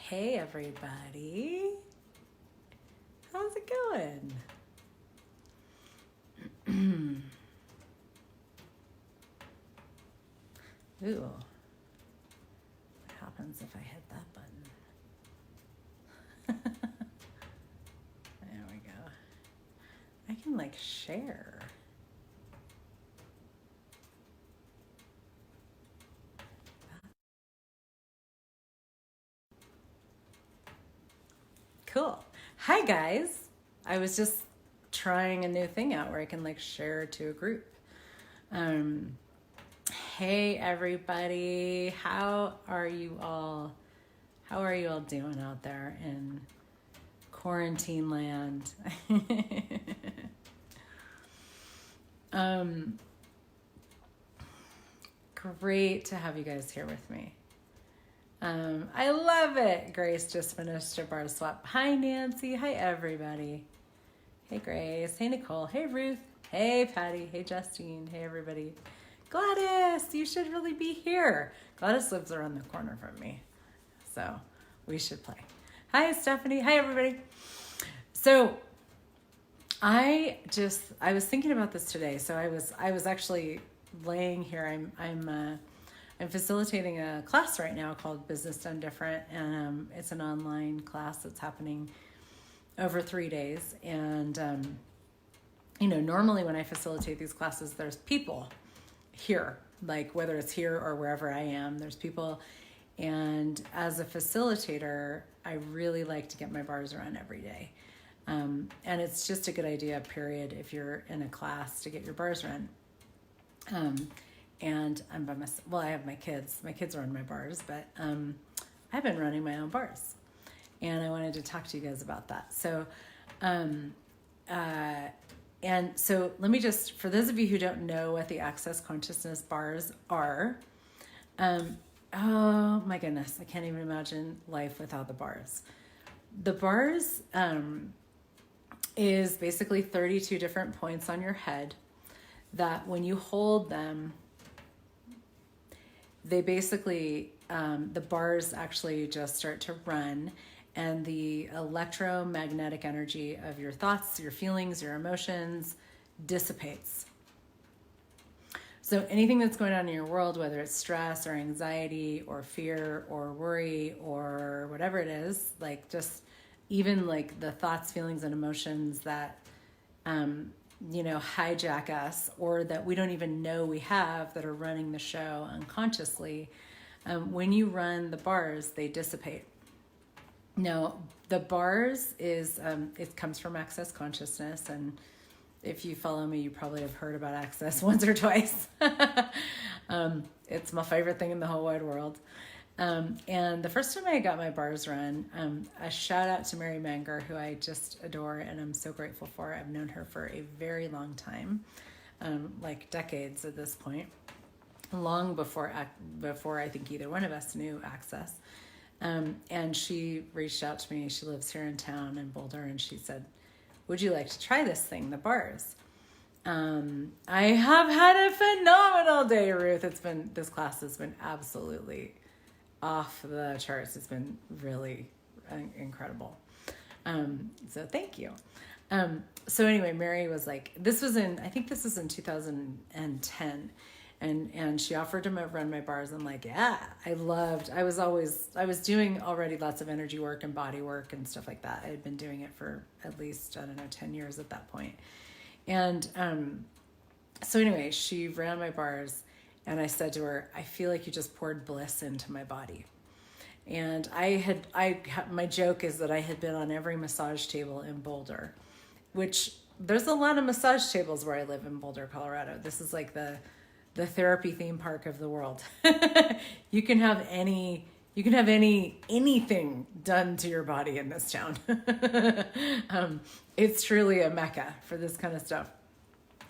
Hey everybody, how's it going? Ooh, what happens if I hit that button? There we go. I can like share. Cool. Hi guys. I was just trying a new thing out where I can like share to a group. Hey everybody. How are you all doing out there in quarantine land? Great to have you guys here with me. I love it. Grace just finished a bar swap. Hi, Nancy. Hi, everybody. Hey, Grace. Hey, Nicole. Hey, Ruth. Hey, Patty. Hey, Justine. Hey, everybody. Gladys, you should really be here. Gladys lives around the corner from me, so we should play. Hi, Stephanie. Hi, everybody. So I was thinking about this today. So I was actually laying here. I'm facilitating a class right now called Business Done Different, and it's an online class that's happening over 3 days. And normally when I facilitate these classes, there's people here, like whether it's here or wherever I am, there's people. And as a facilitator, I really like to get my bars run every day. And it's just a good idea, period, if you're in a class to get your bars run. And I'm by myself. Well, I have my kids. My kids run my bars, but I've been running my own bars. And I wanted to talk to you guys about that. So, and so let me just, for those of you who don't know what the Access Consciousness bars are, oh my goodness, I can't even imagine life without the bars. The bars is basically 32 different points on your head that when you hold them, they basically, the bars actually just start to run, and the electromagnetic energy of your thoughts, your feelings, your emotions dissipates. So anything that's going on in your world, whether it's stress or anxiety or fear or worry or whatever it is, like just even like the thoughts, feelings, and emotions that, hijack us, or that we don't even know we have, that are running the show unconsciously. When you run the bars, they dissipate. Now, the bars is, it comes from Access Consciousness, and if you follow me, you probably have heard about Access once or twice. It's my favorite thing in the whole wide world. And the first time I got my bars run, a shout out to Mary Manger, who I just adore and I'm so grateful for. I've known her for a very long time, like decades at this point, long before I think either one of us knew Access. And she reached out to me. She lives here in town in Boulder, and she said, would you like to try this thing, the bars? I have had a phenomenal day, Ruth. This class has been absolutely off the charts. It's been really incredible. So thank you. So anyway, Mary was like, I think this was in 2010. And she offered to run my bars. I'm like, yeah, I was doing already lots of energy work and body work and stuff like that. I had been doing it for at least, 10 years at that point. And so anyway, she ran my bars, and I said to her, I feel like you just poured bliss into my body. And my joke is that I had been on every massage table in Boulder, which there's a lot of massage tables where I live in Boulder, Colorado. This is like the therapy theme park of the world. You can have anything done to your body in this town. It's truly a mecca for this kind of stuff.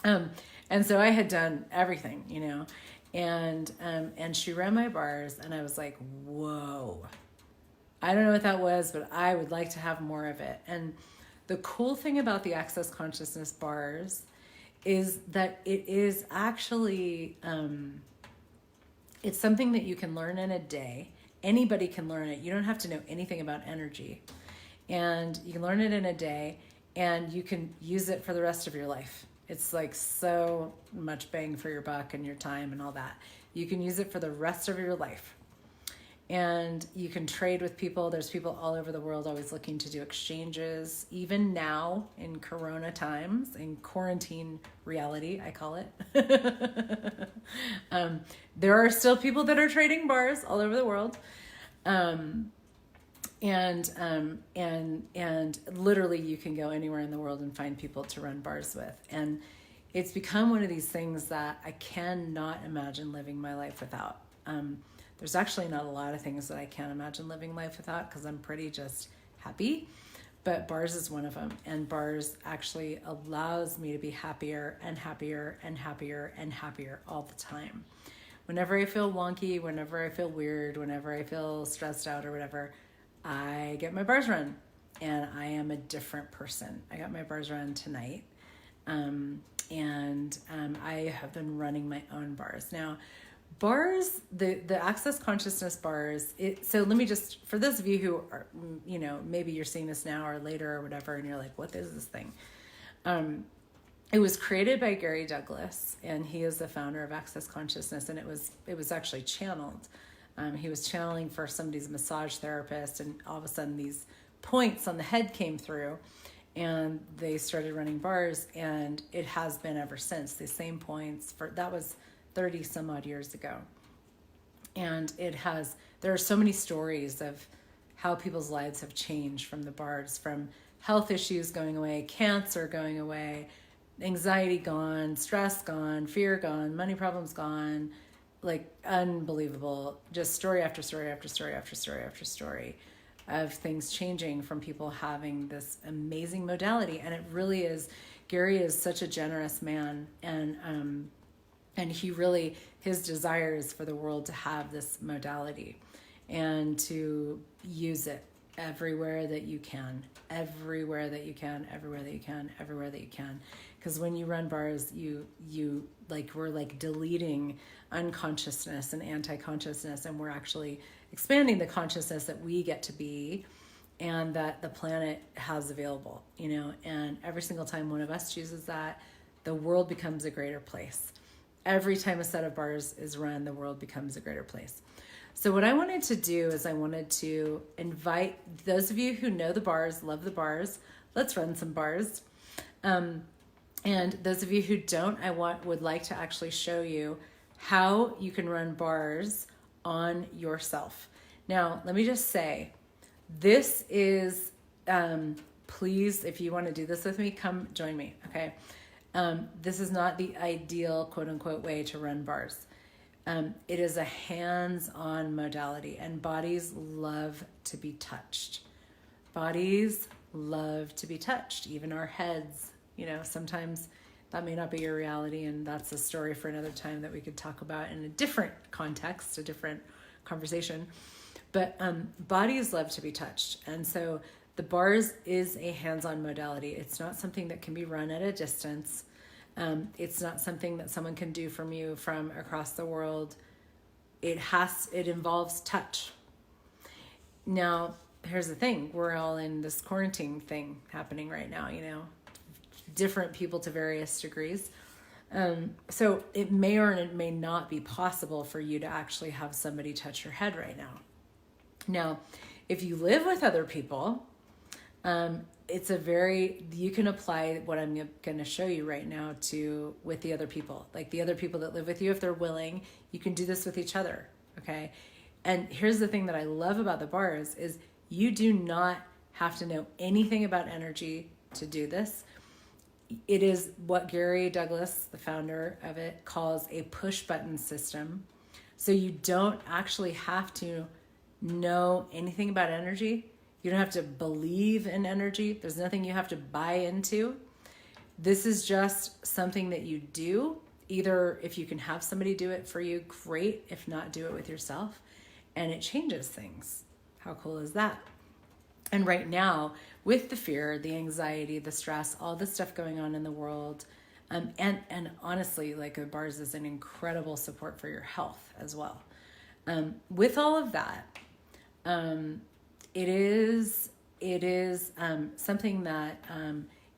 And so I had done everything, and she ran my bars, and I was like, whoa, I don't know what that was, but I would like to have more of it. And the cool thing about the Access Consciousness bars is that it is actually, it's something that you can learn in a day, Anybody can learn it. You don't have to know anything about energy. And you can learn it in a day, and you can use it for the rest of your life. It's like so much bang for your buck and your time and all that. You can use it for the rest of your life. And you can trade with people. There's people all over the world always looking to do exchanges. Even now in Corona times, in quarantine reality, I call it. There are still people that are trading bars all over the world. And literally you can go anywhere in the world and find people to run bars with. And it's become one of these things that I cannot imagine living my life without. There's actually not a lot of things that I can't imagine living life without because I'm pretty just happy, but bars is one of them. And bars actually allows me to be happier and happier and happier and happier all the time. Whenever I feel wonky, whenever I feel weird, whenever I feel stressed out or whatever, I get my bars run and I am a different person. I got my bars run tonight. I have been running my own bars. Now, bars, the Access Consciousness bars, so let me just, for those of you who are, maybe you're seeing this now or later or whatever, and you're like, what is this thing? It was created by Gary Douglas, and he is the founder of Access Consciousness, and it was actually channeled. He was channeling for somebody's massage therapist, and all of a sudden these points on the head came through, and they started running bars, and it has been ever since. The same points, that was 30 some odd years ago. And there are so many stories of how people's lives have changed from the bars, from health issues going away, cancer going away, anxiety gone, stress gone, fear gone, money problems gone, like unbelievable, just story after story after story after story after story of things changing from people having this amazing modality. And it really is, Gary is such a generous man, and he really, his desire is for the world to have this modality and to use it everywhere that you can, everywhere that you can, everywhere that you can, everywhere that you can. Because when you run bars, you like, we're like deleting unconsciousness and anti-consciousness, and we're actually expanding the consciousness that we get to be and that the planet has available, and every single time one of us chooses that, the world becomes a greater place. Every time a set of bars is run, the world becomes a greater place. So what I wanted to do is I wanted to invite those of you who know the bars, love the bars, let's run some bars. And those of you who don't, would like to actually show you how you can run bars on yourself. Now, let me just say, this is, please, if you want to do this with me, come join me, okay? This is not the ideal quote unquote way to run bars. It is a hands-on modality, and bodies love to be touched. Bodies love to be touched, even our heads. Sometimes that may not be your reality, and that's a story for another time that we could talk about in a different context, a different conversation. But bodies love to be touched, and so the bars is a hands-on modality. It's not something that can be run at a distance. It's not something that someone can do from you from across the world. It involves touch. Now, here's the thing. We're all in this quarantine thing happening right now, different people to various degrees. So it may or it may not be possible for you to actually have somebody touch your head right now. Now, if you live with other people, you can apply what I'm going to show you right now with the other people, like the other people that live with you. If they're willing, you can do this with each other. Okay. And here's the thing that I love about the bars is you do not have to know anything about energy to do this. It is what Gary Douglas, the founder of it, calls a push button system. So you don't actually have to know anything about energy. You don't have to believe in energy. There's nothing you have to buy into. This is just something that you do. Either if you can have somebody do it for you, great. If not, do it with yourself. And it changes things. How cool is that? And right now, with the fear, the anxiety, the stress, all the stuff going on in the world, and honestly, like the bars is an incredible support for your health as well. With all of that, It is something that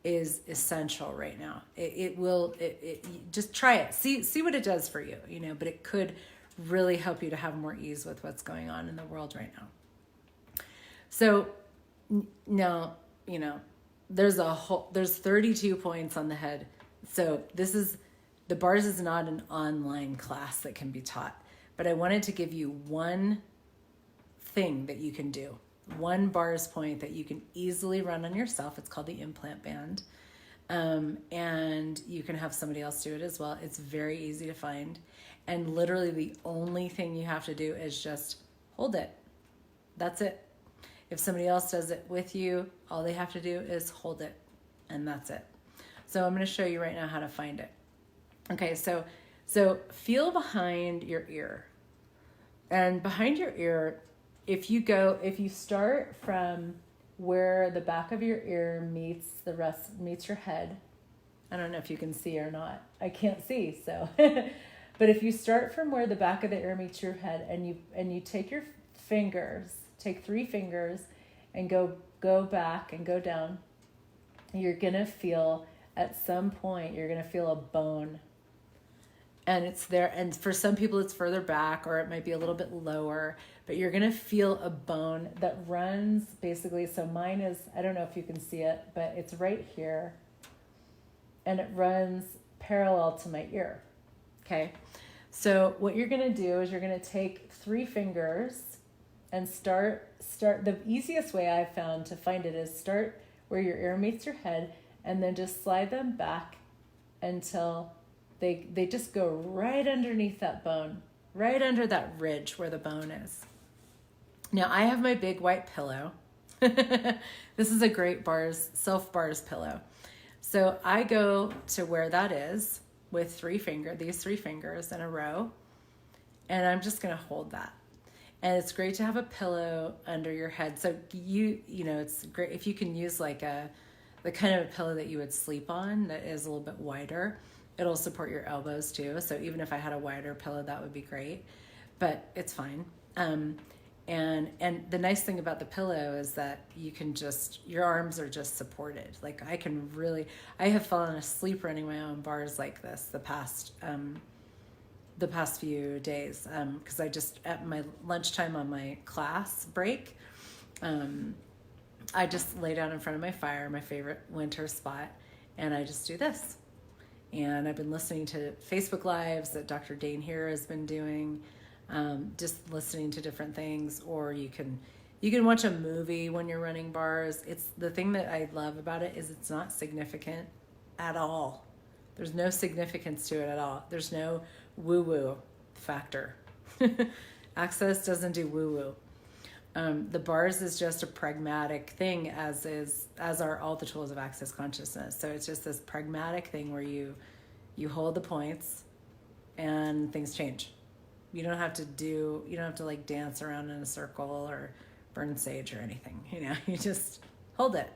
is essential right now. Just try it. See what it does for you, but it could really help you to have more ease with what's going on in the world right now. So now, there's 32 points on the head. So the bars is not an online class that can be taught, but I wanted to give you one thing that you can do, one bars point that you can easily run on yourself. It's called the implant band. And you can have somebody else do it as well. It's very easy to find. And literally the only thing you have to do is just hold it. That's it. If somebody else does it with you, all they have to do is hold it, and that's it. So I'm going to show you right now how to find it. Okay, so feel behind your ear. And behind your ear, if you start from where the back of your ear meets your head, I don't know if you can see or not. I can't see, so. But if you start from where the back of the ear meets your head, and you take your fingers, take 3 fingers, and go back and go down, you're gonna feel, at some point, you're gonna feel a bone. And it's there, and for some people it's further back, or it might be a little bit lower, but you're gonna feel a bone that runs basically, so mine is, I don't know if you can see it, but it's right here, and it runs parallel to my ear. Okay, so what you're gonna do is you're gonna take 3 fingers and start, the easiest way I've found to find it is start where your ear meets your head, and then just slide them back until they just go right underneath that bone, right under that ridge where the bone is. Now I have my big white pillow. This is a great self bars pillow. So I go to where that is with these 3 fingers in a row, and I'm just gonna hold that. And it's great to have a pillow under your head. So it's great if you can use like the kind of a pillow that you would sleep on that is a little bit wider. It'll support your elbows too. So even if I had a wider pillow, that would be great, but it's fine. And the nice thing about the pillow is that your arms are just supported. Like I have fallen asleep running my own bars like this the past few days, because I just, at my lunchtime on my class break, I just lay down in front of my fire, my favorite winter spot, and I just do this. And I've been listening to Facebook Lives that Dr. Dane here has been doing, just listening to different things, or you can watch a movie when you're running bars. It's the thing that I love about it is it's not significant at all. There's no significance to it at all. There's no woo-woo factor. Access doesn't do woo-woo. The bars is just a pragmatic thing, as are all the tools of Access Consciousness. So it's just this pragmatic thing where you hold the points and things change. You don't have to like dance around in a circle or burn sage or anything. You just hold it.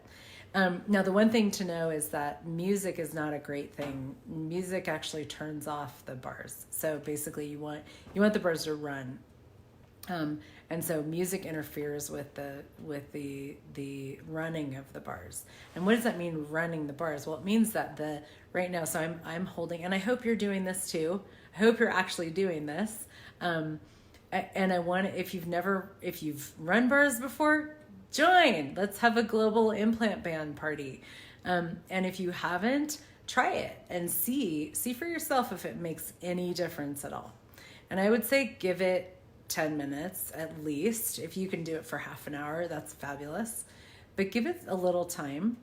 Now, the one thing to know is that music is not a great thing. Music actually turns off the bars. So basically, you want the bars to run, and so music interferes with the running of the bars. And what does that mean, running the bars? Well, it means that right now. So I'm holding, and I hope you're doing this too. I hope you're actually doing this. And I want, if you've run bars before, join. Let's have a global implant band party. And if you haven't, try it and see for yourself if it makes any difference at all. And I would say give it 10 minutes at least. If you can do it for half an hour, that's fabulous. But give it a little time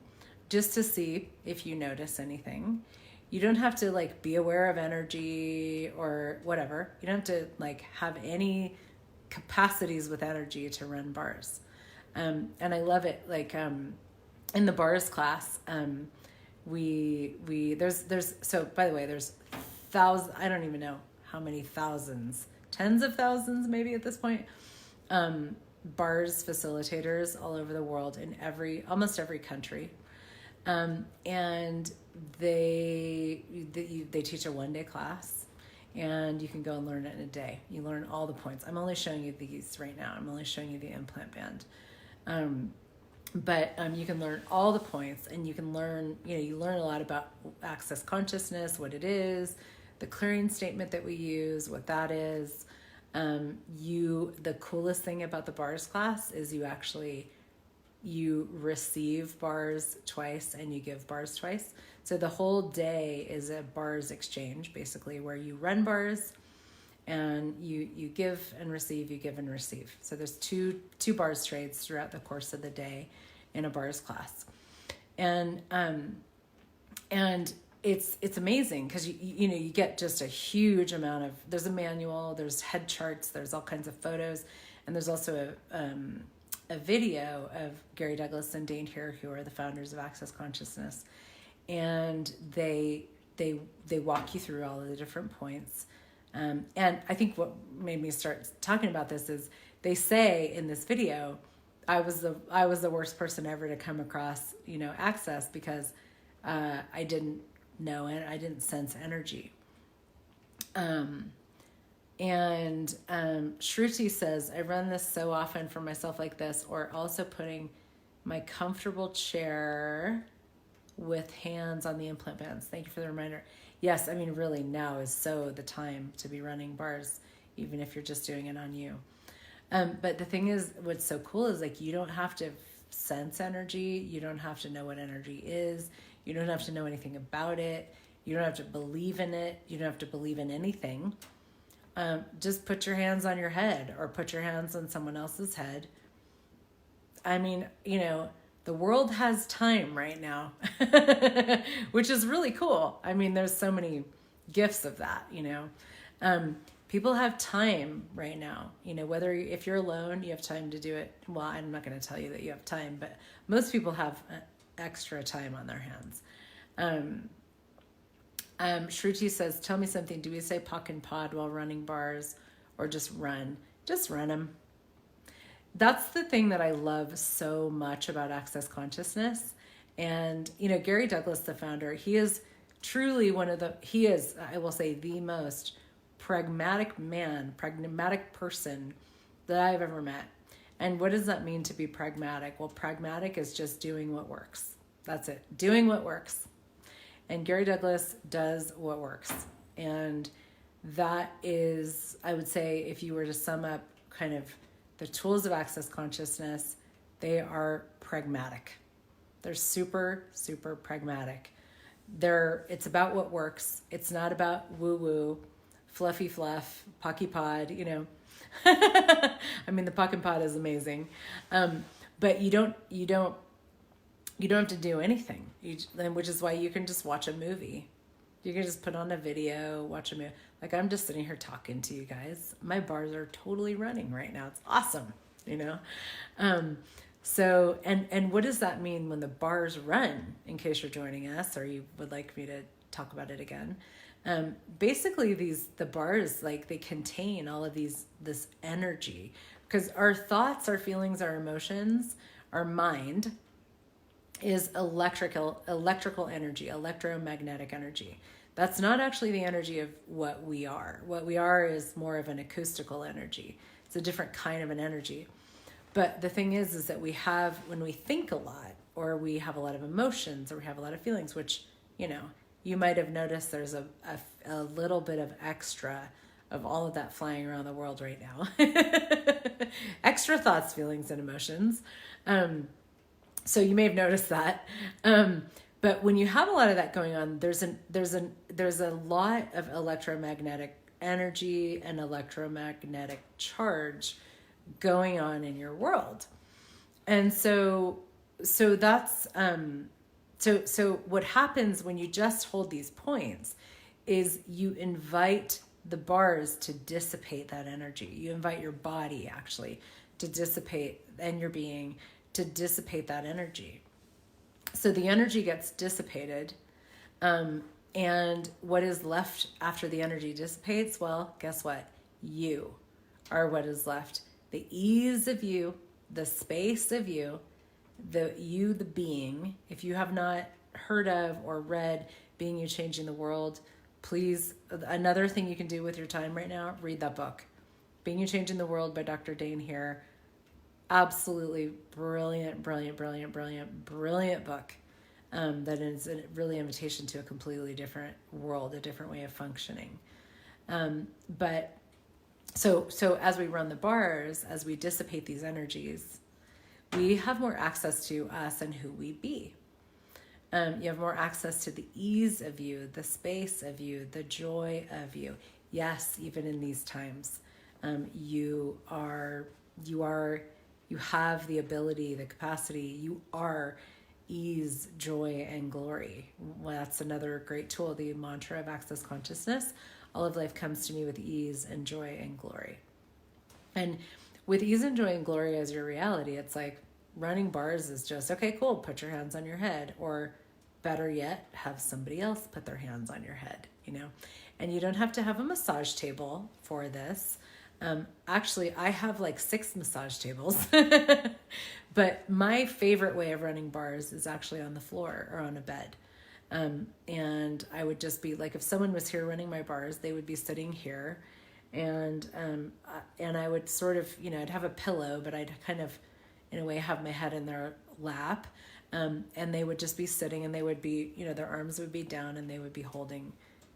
just to see if you notice anything. You don't have to like be aware of energy or whatever. You don't have to like have any capacities with energy to run bars. And I love it. Like, in the bars class, so by the way, there's thousands, I don't even know how many thousands, tens of thousands, maybe at this point, bars facilitators all over the world in almost every country. And they teach a 1-day class, and you can go and learn it in a day. You learn all the points. I'm only showing you these right now. I'm only showing you the implant band. But you can learn all the points, and you can learn, you learn a lot about access consciousness, what it is, the clearing statement that we use, what that is. The coolest thing about the bars class is you receive bars twice and you give bars twice. So the whole day is a bars exchange, basically, where you run bars and you give and receive, you give and receive. So there's two bars trades throughout the course of the day in a bars class. And it's amazing because you get just a huge amount of, there's a manual, there's head charts, there's all kinds of photos, and there's also a video of Gary Douglas and Dane Here, who are the founders of Access Consciousness, and they walk you through all of the different points. And I think what made me start talking about this is they say in this video, I was the worst person ever to come across Access, because I didn't know it, I didn't sense energy. And Shruti says, I run this so often for myself like this, or also putting my comfortable chair with hands on the implant bands. Thank you for the reminder. Yes, I mean, really now is so the time to be running bars, even if you're just doing it on you. But the thing is, what's so cool is you don't have to sense energy. You don't have to know what energy is. You don't have to know anything about it. You don't have to believe in it. You don't have to believe in anything. Just put your hands on your head or put your hands on someone else's head. I mean, the world has time right now, which is really cool. I mean, there's so many gifts of that, people have time right now, if you're alone, you have time to do it. Well, I'm not going to tell you that you have time, but most people have extra time on their hands. Shruti says, tell me something. Do we say puck and pod while running bars, or just run? Just run them. That's the thing that I love so much about Access Consciousness. And, Gary Douglas, the founder, he is truly I will say, the most pragmatic person that I've ever met. And what does that mean to be pragmatic? Well, pragmatic is just doing what works. That's it. Doing what works. And Gary Douglas does what works. And that is, I would say, if you were to sum up kind of the tools of Access Consciousness, they are pragmatic. They're super, super pragmatic. It's about what works. It's not about woo-woo, fluffy fluff, pocky pod, I mean, the puck and pod is amazing. But you don't have to do anything, which is why you can just watch a movie. You can just put on a video, watch a movie. Like, I'm just sitting here talking to you guys. My bars are totally running right now. It's awesome, So, and what does that mean when the bars run, in case you're joining us or you would like me to talk about it again? Basically the bars, they contain all of this energy, because our thoughts, our feelings, our emotions, our mind is electrical energy, electromagnetic energy. That's not actually the energy of what we are. What we are is more of an acoustical energy. It's a different kind of an energy. But the thing is that when we think a lot, or we have a lot of emotions, or we have a lot of feelings, which, you might have noticed there's a little bit of extra of all of that flying around the world right now. Extra thoughts, feelings, and emotions. So you may have noticed that. But when you have a lot of that going on, there's a lot of electromagnetic energy and electromagnetic charge going on in your world. And so that's so what happens when you just hold these points is you invite the bars to dissipate that energy. You invite your body actually to dissipate, and your being to dissipate that energy. So the energy gets dissipated, and what is left after the energy dissipates? Well, guess what? You are what is left. The ease of you, the space of you, the being. If you have not heard of or read Being You Changing the World, Please, another thing you can do with your time right now, read that book. Being You Changing the World by Dr. Dane here. Absolutely brilliant book. That is a really invitation to a completely different world, a different way of functioning. But so as we run the bars, as we dissipate these energies, we have more access to us and who we be. You have more access to the ease of you, the space of you, the joy of you. Yes, even in these times, you have the ability, the capacity, you are ease, joy, and glory. Well, that's another great tool, the mantra of Access Consciousness. All of life comes to me with ease and joy and glory. And with ease and joy and glory as your reality, it's like running bars is just, okay, cool, put your hands on your head. Or better yet, have somebody else put their hands on your head, And you don't have to have a massage table for this. Actually, I have like 6 massage tables, but my favorite way of running bars is actually on the floor or on a bed. And I would just be like, if someone was here running my bars, they would be sitting here, and I would sort of, I'd have a pillow, but I'd kind of, in a way, have my head in their lap, and they would just be sitting, and they would be, their arms would be down, and they would be holding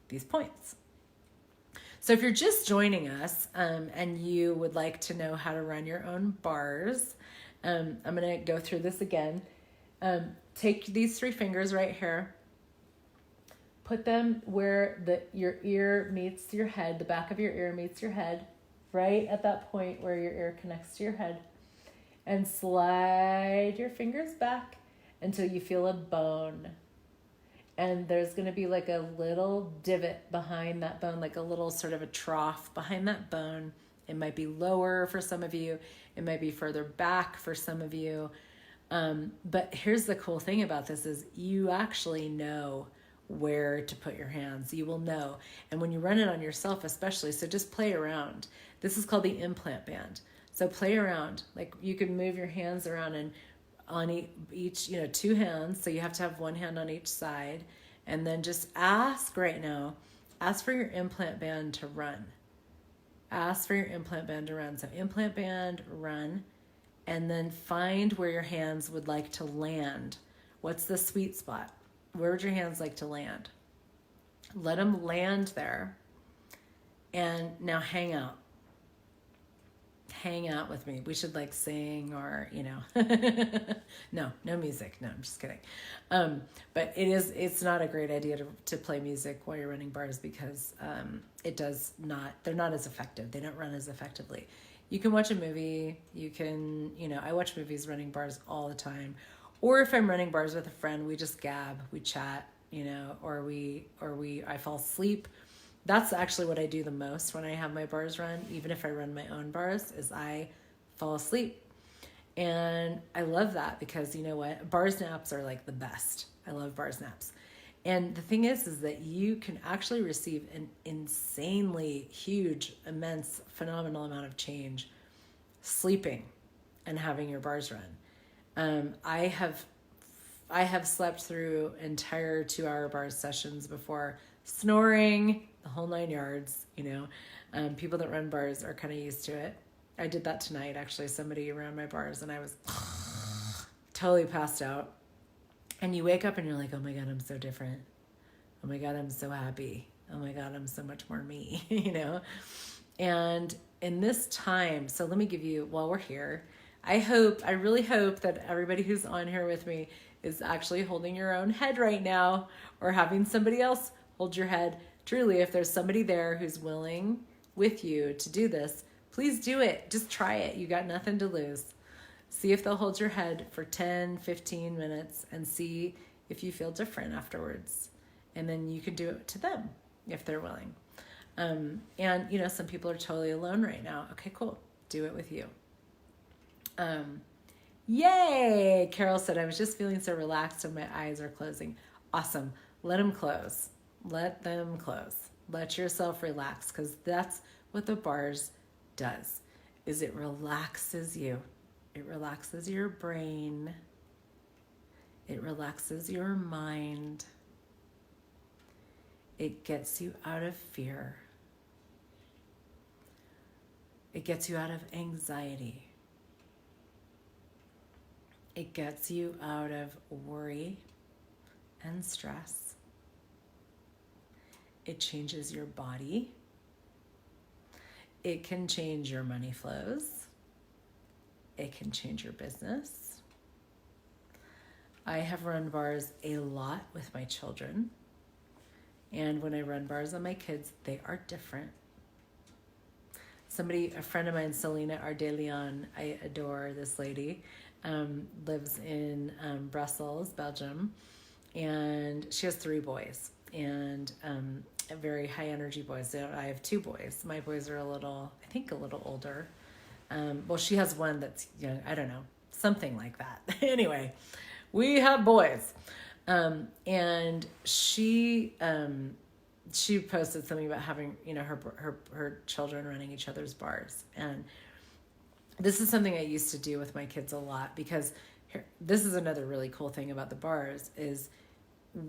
these points. So if you're just joining us, and you would like to know how to run your own bars, I'm going to go through this again. Take these 3 fingers right here, put them where your ear meets your head, the back of your ear meets your head, right at that point where your ear connects to your head, and slide your fingers back until you feel a bone. And there's going to be like a little divot behind that bone, like a little sort of a trough behind that bone. It might be lower for some of you. It might be further back for some of you. But here's the cool thing about this is you actually know where to put your hands. You will know. And when you run it on yourself especially, so just play around. This is called the implant band. So play around. Like you can move your hands around and on each, 2 hands. So you have to have 1 hand on each side. And then just ask for your implant band to run. Ask for your implant band to run. So implant band, run. And then find where your hands would like to land. What's the sweet spot? Where would your hands like to land? Let them land there. And now hang out. Hang out with me. We should like sing or, no music. No, I'm just kidding. But it's not a great idea to play music while you're running bars because they're not as effective. They don't run as effectively. You can watch a movie. You can, I watch movies running bars all the time. Or if I'm running bars with a friend, we just gab, we chat, or I fall asleep. That's actually what I do the most when I have my bars run, even if I run my own bars, is I fall asleep. And I love that because you know what? Bars naps are like the best. I love bars naps. And the thing is that you can actually receive an insanely huge, immense, phenomenal amount of change sleeping and having your bars run. I have slept through entire 2-hour bars sessions before, snoring, the whole 9 yards, people that run bars are kind of used to it. I did that tonight, actually. Somebody ran my bars and I was totally passed out. And you wake up and you're like, oh my God, I'm so different. Oh my God, I'm so happy. Oh my God, I'm so much more me, And in this time, so let me give you, while we're here, I really hope that everybody who's on here with me is actually holding your own head right now or having somebody else hold your head. Truly, if there's somebody there who's willing with you to do this, please do it. Just try it. You got nothing to lose. See if they'll hold your head for 10, 15 minutes and see if you feel different afterwards. And then you can do it to them if they're willing. And, some people are totally alone right now. Okay, cool. Do it with you. Yay! Carol said, I was just feeling so relaxed and my eyes are closing. Awesome. Let them close. Let them close. Let yourself relax because that's what the bars does, is it relaxes you. It relaxes your brain. It relaxes your mind. It gets you out of fear. It gets you out of anxiety. It gets you out of worry and stress. It changes your body. It can change your money flows. It can change your business. I have run bars a lot with my children. And when I run bars on my kids, they are different. A friend of mine, Selena Ardeleon, I adore this lady, lives in Brussels, Belgium, and she has 3 boys, and very high energy boys. I have 2 boys. My boys are a little older. Well, she has one that's young. I don't know, something like that. Anyway, we have boys, and she posted something about having, her children running each other's bars. And this is something I used to do with my kids a lot, because this is another really cool thing about the bars is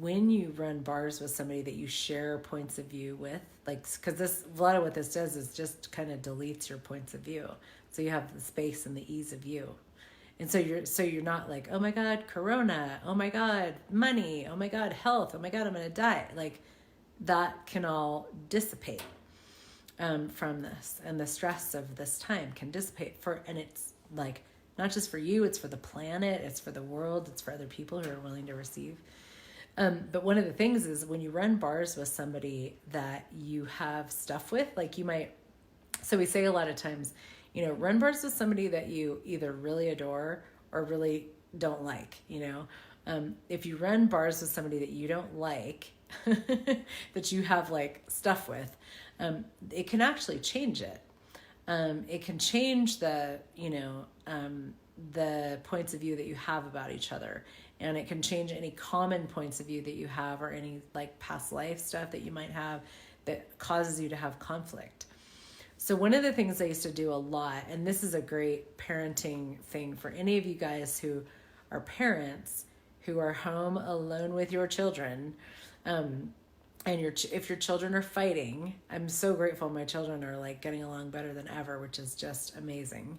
when you run bars with somebody that you share points of view with, because a lot of what this does is just kind of deletes your points of view. So you have the space and the ease of view. And so you're not like, oh my God, Corona, oh my God, money, oh my God, health, oh my God, I'm going to die. Like, that can all dissipate from this, and the stress of this time can dissipate and it's like not just for you, it's for the planet, it's for the world, it's for other people who are willing to receive. But one of the things is when you run bars with somebody that you have stuff with, so we say a lot of times, run bars with somebody that you either really adore or really don't like. If you run bars with somebody that you don't like, that you have stuff with, it can actually change it. It can change the points of view that you have about each other, and it can change any common points of view that you have, or any past life stuff that you might have that causes you to have conflict. So one of the things I used to do a lot, and this is a great parenting thing for any of you guys who are parents who are home alone with your children, and if your children are fighting, I'm so grateful my children are getting along better than ever, which is just amazing.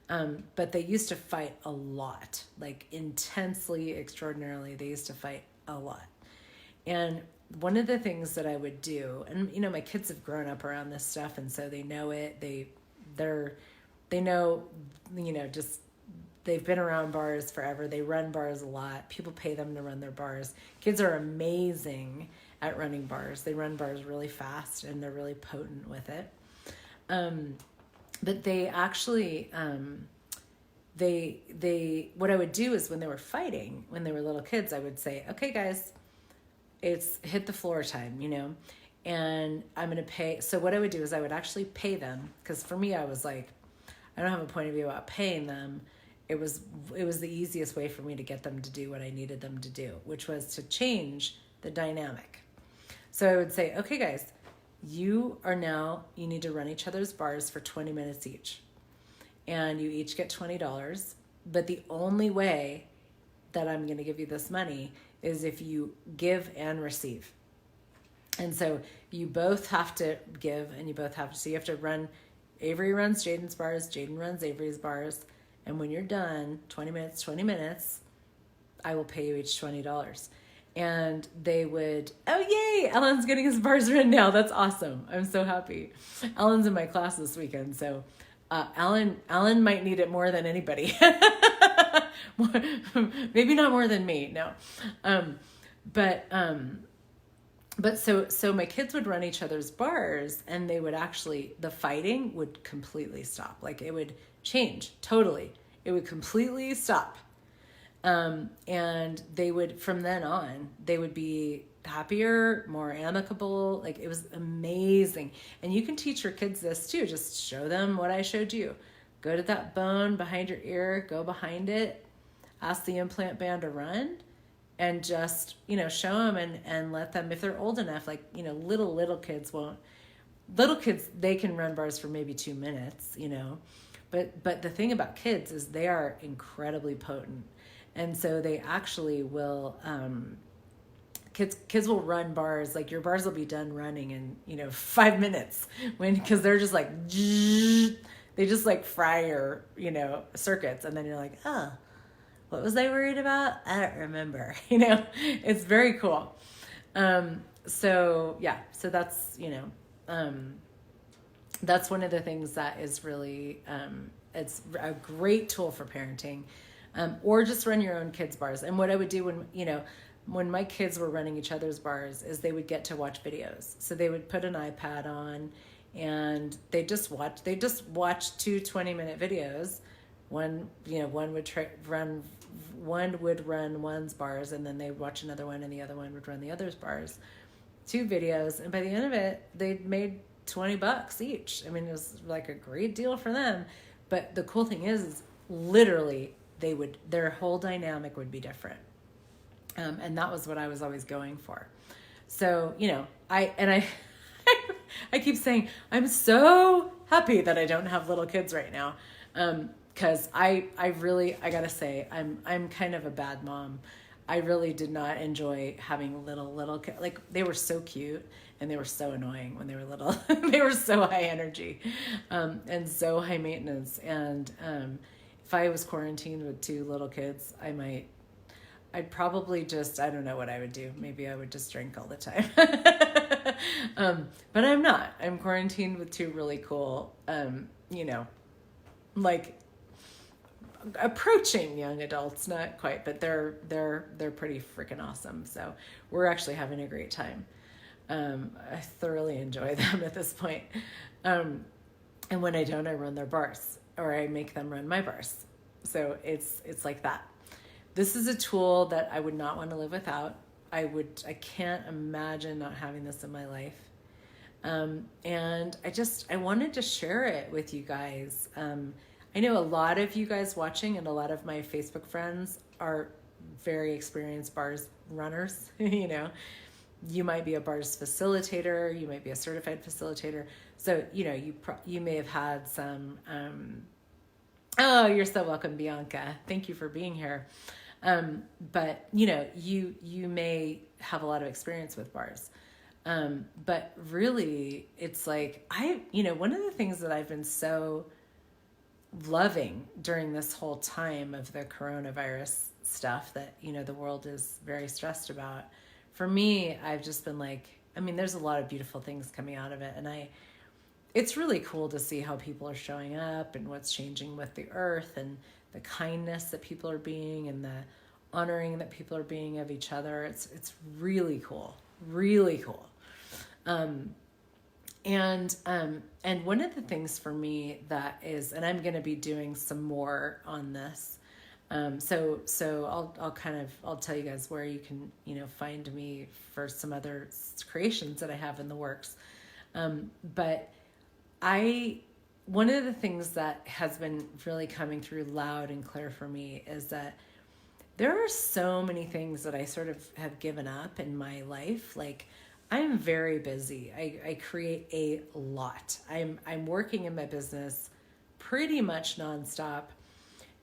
But they used to fight a lot, intensely, extraordinarily. They used to fight a lot. And one of the things that I would do, and my kids have grown up around this stuff, and so they know it. They know, just they've been around bars forever. They run bars a lot. People pay them to run their bars. Kids are amazing at running bars. They run bars really fast, and they're really potent with it. But they actually, what I would do is when they were fighting, when they were little kids, I would say, okay, guys, it's hit the floor time, and I'm going to pay. So what I would do is I would actually pay them, because for me, I was I don't have a point of view about paying them. It was the easiest way for me to get them to do what I needed them to do, which was to change the dynamic. So I would say, okay, guys, you need to run each other's bars for 20 minutes each. And you each get $20. But the only way that I'm going to give you this money is if you give and receive. And so you both have to give, and so you have to run, Avery runs Jaden's bars, Jaden runs Avery's bars. And when you're done, 20 minutes, I will pay you each $20. And they would, oh yay, Alan's getting his bars run now. That's awesome. I'm so happy. Alan's in my class this weekend, so Alan might need it more than anybody. Maybe not more than me, no. But so my kids would run each other's bars, and they would actually, the fighting would completely stop. It would change totally. It would completely stop. And they would, from then on, they would be happier, more amicable. It was amazing. And you can teach your kids this too. Just show them what I showed you. Go to that bone behind your ear, go behind it, ask the implant band to run, and just, show them and let them, if they're old enough, little kids won't, they can run bars for maybe 2 minutes, but the thing about kids is they are incredibly potent. And so they actually will kids will run bars. Like your bars will be done running in, 5 minutes because they're just like, they just like fry your, circuits. And then you're like, oh, what was I worried about? I don't remember. It's very cool. So that's, that's one of the things that is really, it's a great tool for parenting, or just run your own kids' bars. And what I would do when my kids were running each other's bars is they would get to watch videos. So they would put an iPad on and they just watch 2 20-minute videos. One would run one's bars, and then they'd watch another one, and the other one would run the other's bars. 2 videos, and by the end of it, they'd made $20 each. I mean, it was like a great deal for them. But the cool thing is literally their whole dynamic would be different. And that was what I was always going for. So, I keep saying, I'm so happy that I don't have little kids right now. Cause I gotta say, I'm kind of a bad mom. I really did not enjoy having little kids. Like, they were so cute and they were so annoying when they were little. They were so high energy, and so high maintenance. And, if I was quarantined with 2 little kids, I'd probably just, I don't know what I would do. Maybe I would just drink all the time. But I'm not. I'm quarantined with 2 really cool, like approaching young adults, not quite, but they're pretty freaking awesome. So we're actually having a great time. I thoroughly enjoy them at this point. And when I don't, I run their bars, or I make them run my bars. So it's like that. This is a tool that I would not want to live without. I can't imagine not having this in my life. And I wanted to share it with you guys. I know a lot of you guys watching, and a lot of my Facebook friends are very experienced bars runners. You might be a bars facilitator, you might be a certified facilitator. So, you may have had some, oh, you're so welcome, Bianca. Thank you for being here. But you may have a lot of experience with bars. But really it's like, one of the things that I've been so loving during this whole time of the coronavirus stuff that, the world is very stressed about. For me, I've just been like, there's a lot of beautiful things coming out of it. And it's really cool to see how people are showing up and what's changing with the earth, and the kindness that people are being, and the honoring that people are being of each other. It's really cool, really cool. And one of the things for me that is, and I'm going to be doing some more on this. So I'll tell you guys where you can, find me for some other creations that I have in the works. But one of the things that has been really coming through loud and clear for me is that there are so many things that I sort of have given up in my life. Like, I'm very busy. I create a lot. I'm working in my business pretty much nonstop.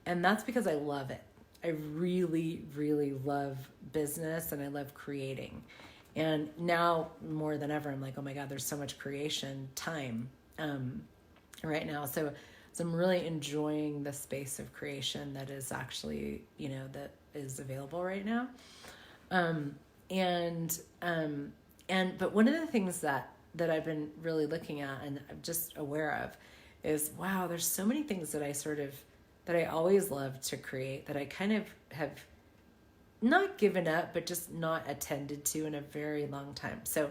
And that's because I love it. I really, really love business, and I love creating. And now more than ever, I'm like, oh my God, there's so much creation time right now. So I'm really enjoying the space of creation that is actually, that is available right now. But one of the things that I've been really looking at and I'm just aware of is, wow, there's so many things that I always loved to create that I kind of have not given up, but just not attended to in a very long time. So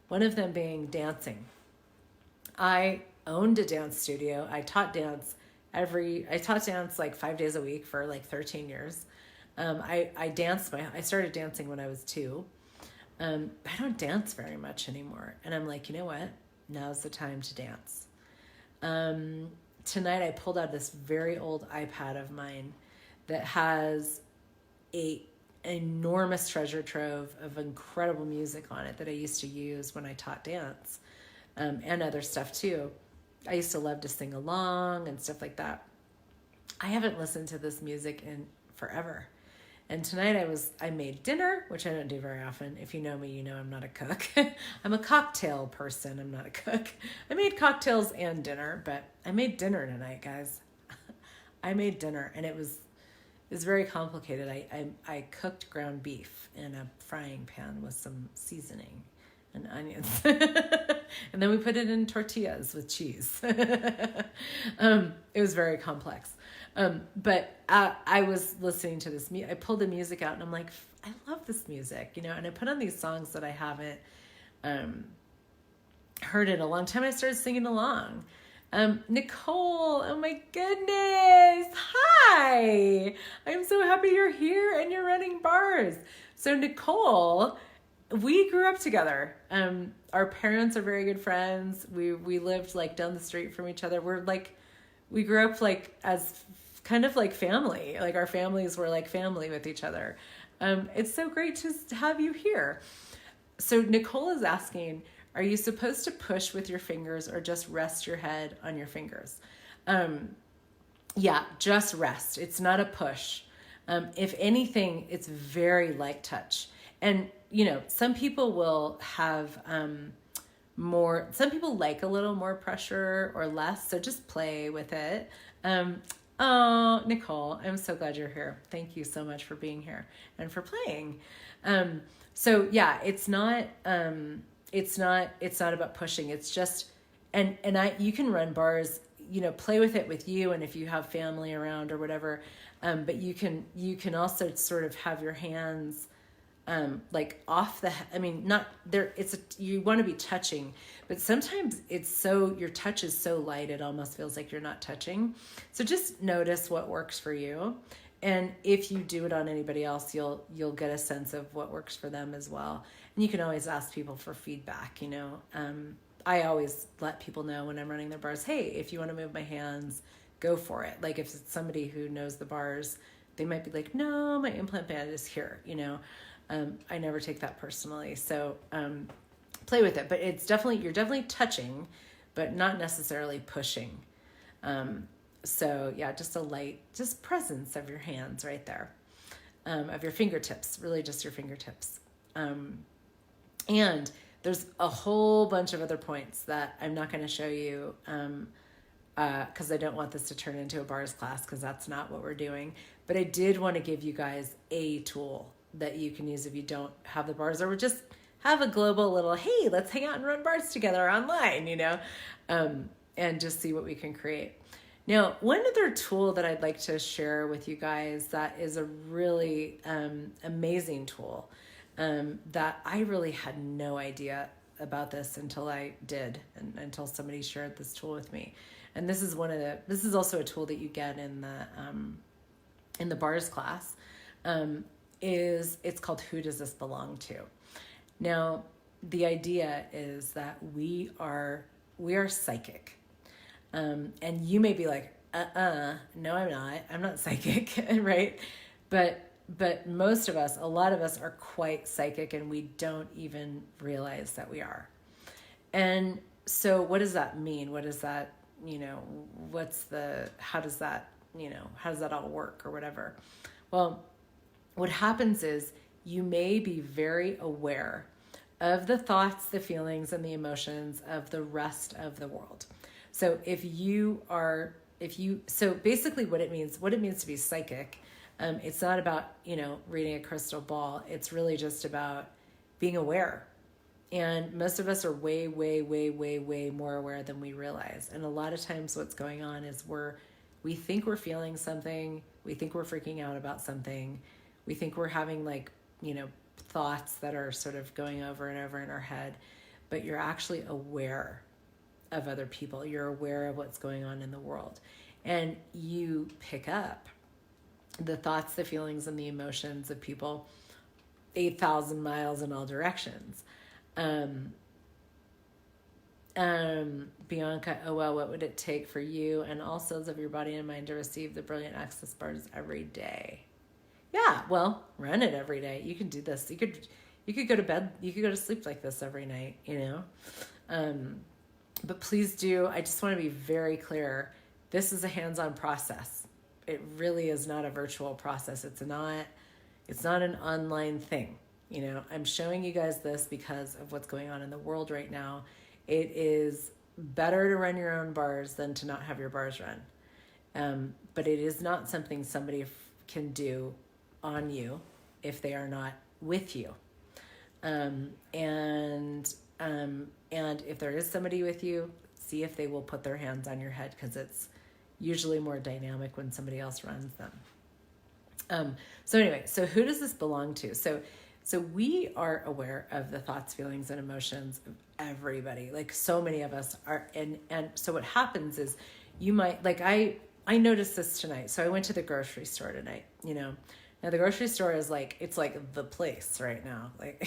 one of them being dancing. I owned a dance studio. I taught dance like 5 days a week for like 13 years. I started dancing when I was 2. I don't dance very much anymore. And I'm like, you know what? Now's the time to dance. Tonight I pulled out this very old iPad of mine that has an enormous treasure trove of incredible music on it that I used to use when I taught dance, and other stuff too. I used to love to sing along and stuff like that. I haven't listened to this music in forever. And tonight I made dinner, which I don't do very often. If you know me, you know I'm not a cook. I'm a cocktail person. I'm not a cook. I made cocktails and dinner, but I made dinner tonight, guys. I made dinner, and it was very complicated. I cooked ground beef in a frying pan with some seasoning and onions. And then we put it in tortillas with cheese. It was very complex. But I was listening to this. I pulled the music out and I'm like, I love this music, you know, and I put on these songs that I haven't heard in a long time. I started singing along. Nicole, oh my goodness. Hi. I'm so happy you're here and you're running bars. So Nicole, we grew up together. Our parents are very good friends. We lived like down the street from each other. We grew up like as kind of like family. Like our families were like family with each other. It's so great to have you here. So Nicole is asking, are you supposed to push with your fingers or just rest your head on your fingers? Yeah, just rest. It's not a push. If anything, it's very light touch. And, you know, some people will have some people like a little more pressure or less. So just play with it. Oh, Nicole, I'm so glad you're here. Thank you so much for being here and for playing. So yeah, it's not about pushing. It's just, you can run bars, you know, play with it with you. And if you have family around or whatever, but you can also sort of have your hands, like off not there. You want to be touching, but sometimes your touch is so light, it almost feels like you're not touching. So just notice what works for you. And if you do it on anybody else, you'll get a sense of what works for them as well. And you can always ask people for feedback, you know. I always let people know when I'm running their bars, hey, if you want to move my hands, go for it. Like if it's somebody who knows the bars, they might be like, no, my implant band is here, you know. I never take that personally. So play with it. But you're definitely touching, but not necessarily pushing. So yeah, just a light, just presence of your hands right there, of your fingertips, really just your fingertips. And there's a whole bunch of other points that I'm not going to show you because I don't want this to turn into a bars class because that's not what we're doing. But I did want to give you guys a tool that you can use if you don't have the bars or just have a global little, hey, let's hang out and run bars together online, you know, and just see what we can create. Now, one other tool that I'd like to share with you guys that is a really amazing tool that I really had no idea about this until I did, and until somebody shared this tool with me. And this is also a tool that you get in the bars class. It's called Who Does This Belong To? Now, the idea is that we are psychic. And you may be like, no, I'm not psychic, right? But most of us, a lot of us are quite psychic and we don't even realize that we are. And so what does that mean? What does that, you know, how does that all work or whatever? Well, what happens is you may be very aware of the thoughts, the feelings, and the emotions of the rest of the world. So so basically what it means to be psychic, it's not about, you know, reading a crystal ball. It's really just about being aware. And most of us are way, way, way, way, way more aware than we realize. And a lot of times what's going on is we think we're feeling something. We think we're freaking out about something. We think we're having like, you know, thoughts that are sort of going over and over in our head, but you're actually aware of other people. You're aware of what's going on in the world. And you pick up the thoughts, the feelings, and the emotions of people 8,000 miles in all directions. Bianca, oh well, what would it take for you and all cells of your body and mind to receive the brilliant access bars every day? Yeah, well, run it every day. You can do this. You could go to bed. You could go to sleep like this every night, you know? But please do. I just want to be very clear. This is a hands-on process. It really is not a virtual process. It's not, It's not an online thing. I'm showing you guys this because of what's going on in the world right now. It is better to run your own bars than to not have your bars run. But it is not something somebody can do on you if they are not with you. And if there is somebody with you, see if they will put their hands on your head, because it's usually more dynamic when somebody else runs them. So anyway, so who does this belong to? So we are aware of the thoughts, feelings, and emotions of everybody. Like, so many of us are. And so what happens is, you might, like, I noticed this tonight. So I went to the grocery store tonight, Now the grocery store is like, it's like the place right now. Like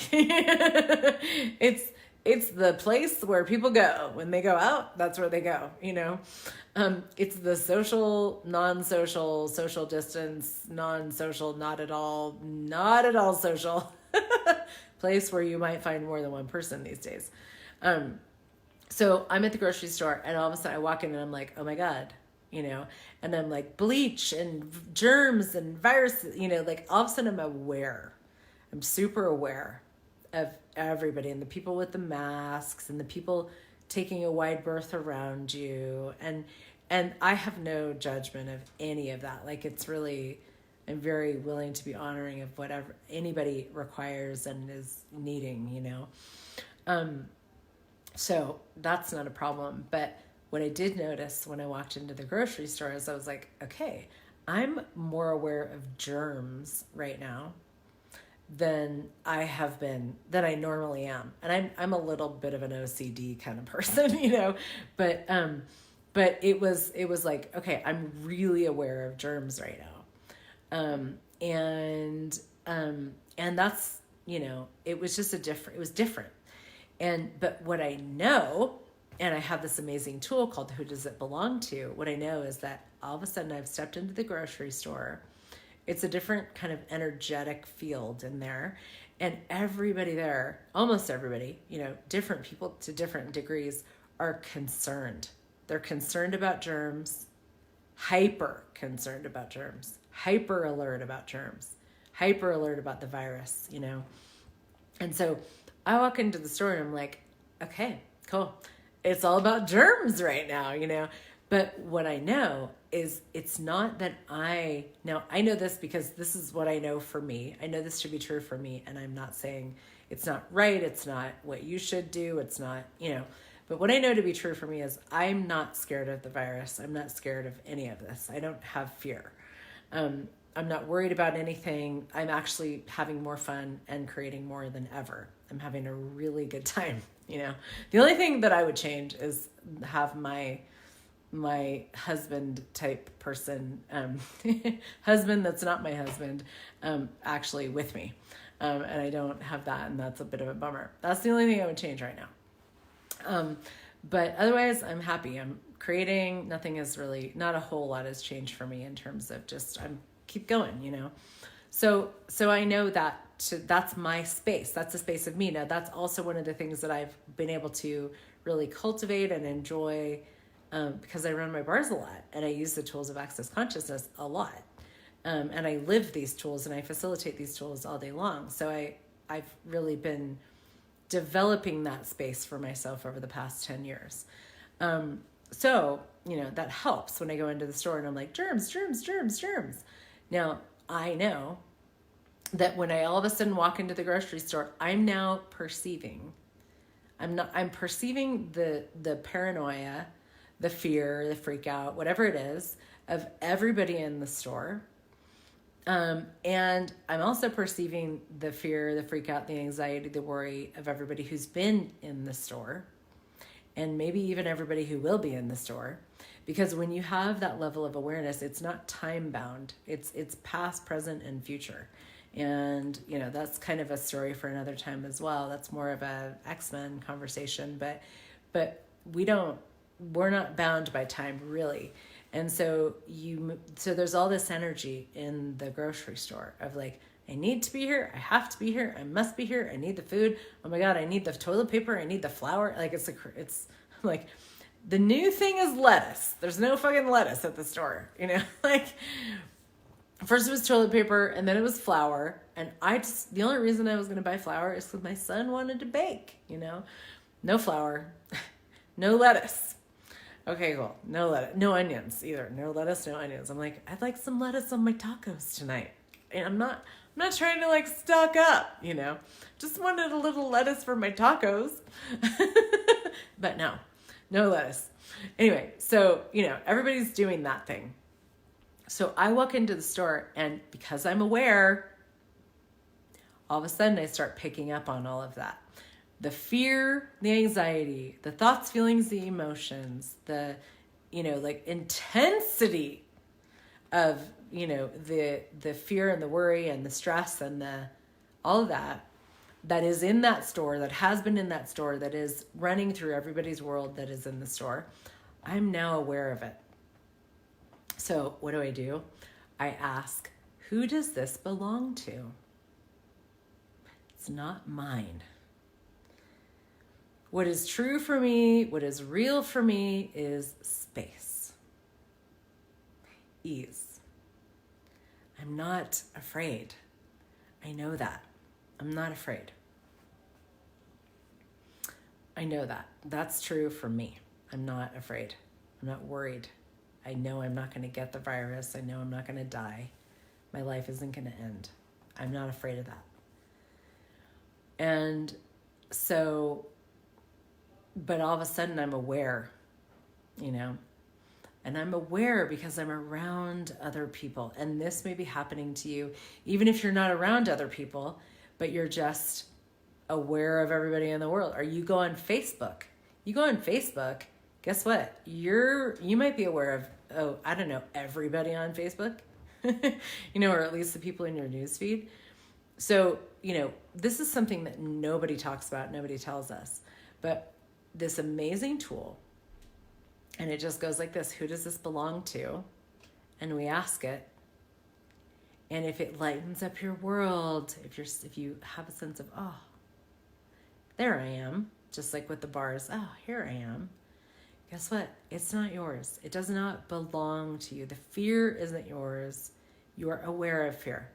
it's the place where people go when they go out. That's where they go, It's the social, non-social, social distance, non-social, not at all social place where you might find more than one person these days. So I'm at the grocery store, and all of a sudden I walk in and I'm like, oh my God, and I'm like, bleach and germs and viruses, like, all of a sudden I'm super aware of everybody, and the people with the masks, and the people taking a wide berth around you. And I have no judgment of any of that. Like, it's really, I'm very willing to be honoring of whatever anybody requires and is needing, So that's not a problem. But what I did notice when I walked into the grocery store is, I was like, okay, I'm more aware of germs right now than I normally am. And I'm a little bit of an OCD kind of person, but it was like, okay, I'm really aware of germs right now. And that's, it was just it was different. But what I know, and I have this amazing tool called Who Does It Belong To? What I know is that all of a sudden I've stepped into the grocery store. It's a different kind of energetic field in there. And everybody there, almost everybody, different people to different degrees, are concerned. They're concerned about germs, hyper concerned about germs, hyper alert about germs, hyper alert about the virus, And so I walk into the store and I'm like, okay, cool. It's all about germs right now, But what I know is, it's not that I know this because this is what I know for me. I know this to be true for me. And I'm not saying it's not right. It's not what you should do. It's not, but what I know to be true for me is, I'm not scared of the virus. I'm not scared of any of this. I don't have fear. I'm not worried about anything. I'm actually having more fun and creating more than ever. I'm having a really good time. The only thing that I would change is have my husband type person, husband that's not my husband, actually with me. And I don't have that, and that's a bit of a bummer. That's the only thing I would change right now. But otherwise, I'm happy. I'm creating. Nothing is really, not a whole lot has changed for me in terms of just, keep going, So I know that that's my space. That's a space of me. Now, that's also one of the things that I've been able to really cultivate and enjoy, because I run my bars a lot, and I use the tools of Access Consciousness a lot. And I live these tools, and I facilitate these tools all day long. So I've really been developing that space for myself over the past 10 years. So, that helps when I go into the store and I'm like, germs, germs, germs, germs. Now, I know that when I all of a sudden walk into the grocery store, I'm now perceiving. I'm perceiving the paranoia, the fear, the freak out, whatever it is, of everybody in the store. And I'm also perceiving the fear, the freak out, the anxiety, the worry of everybody who's been in the store, and maybe even everybody who will be in the store. Because when you have that level of awareness, it's not time bound. It's past, present, and future. And, that's kind of a story for another time as well. That's more of a X-Men conversation, but we're not bound by time, really. And so there's all this energy in the grocery store of like, I need to be here. I have to be here. I must be here. I need the food. Oh my God, I need the toilet paper. I need the flour. Like, it's like, the new thing is lettuce. There's no fucking lettuce at the store, like, First it was toilet paper, and then it was flour. And the only reason I was going to buy flour is because my son wanted to bake, No flour, no lettuce. Okay, cool. No lettuce, no onions either. No lettuce, no onions. I'm like, I'd like some lettuce on my tacos tonight. And I'm not trying to like stock up, Just wanted a little lettuce for my tacos. But no lettuce. Anyway, so, everybody's doing that thing. So I walk into the store, and because I'm aware, all of a sudden I start picking up on all of that. The fear, the anxiety, the thoughts, feelings, the emotions, the, intensity of, the fear and the worry and the stress and all of that is in that store, that has been in that store, that is running through everybody's world that is in the store. I'm now aware of it. So what do? I ask, who does this belong to? It's not mine. What is true for me, what is real for me is space. Ease. I'm not afraid. I know that. I'm not afraid. I know that. That's true for me. I'm not afraid. I'm not worried. I know I'm not going to get the virus. I know I'm not going to die. My life isn't going to end. I'm not afraid of that. And so, but all of a sudden I'm aware, and I'm aware because I'm around other people. And this may be happening to you, even if you're not around other people, but you're just aware of everybody in the world. Or you go on Facebook. Guess what? You might be aware of, everybody on Facebook, or at least the people in your newsfeed. So, this is something that nobody talks about, nobody tells us. But this amazing tool, and it just goes like this: who does this belong to? And we ask it. And if it lightens up your world, if you have a sense of, oh, there I am, just like with the bars, oh, here I am. Guess what? It's not yours. It does not belong to you. The fear isn't yours. You are aware of fear.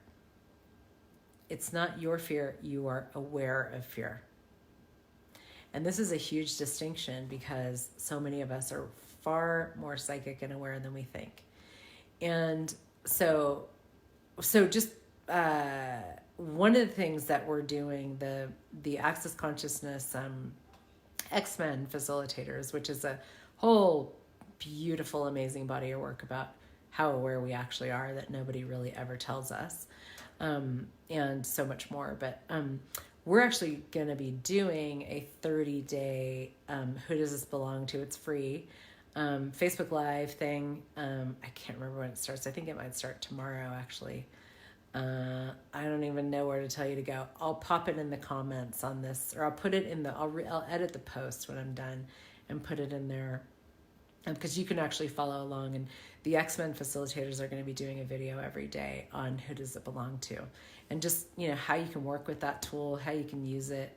It's not your fear. You are aware of fear. And this is a huge distinction because so many of us are far more psychic and aware than we think. And so just one of the things that we're doing, the Access Consciousness X-Men facilitators, which is a whole beautiful, amazing body of work about how aware we actually are that nobody really ever tells us, and so much more. But we're actually going to be doing a 30-day Who Does This Belong To? It's free Facebook Live thing. I can't remember when it starts. I think it might start tomorrow, actually. I don't even know where to tell you to go. I'll pop it in the comments on this, or I'll put it in I'll edit the post when I'm done and put it in there, because you can actually follow along. And the X-Men facilitators are going to be doing a video every day on who does it belong to, and just, how you can work with that tool, how you can use it.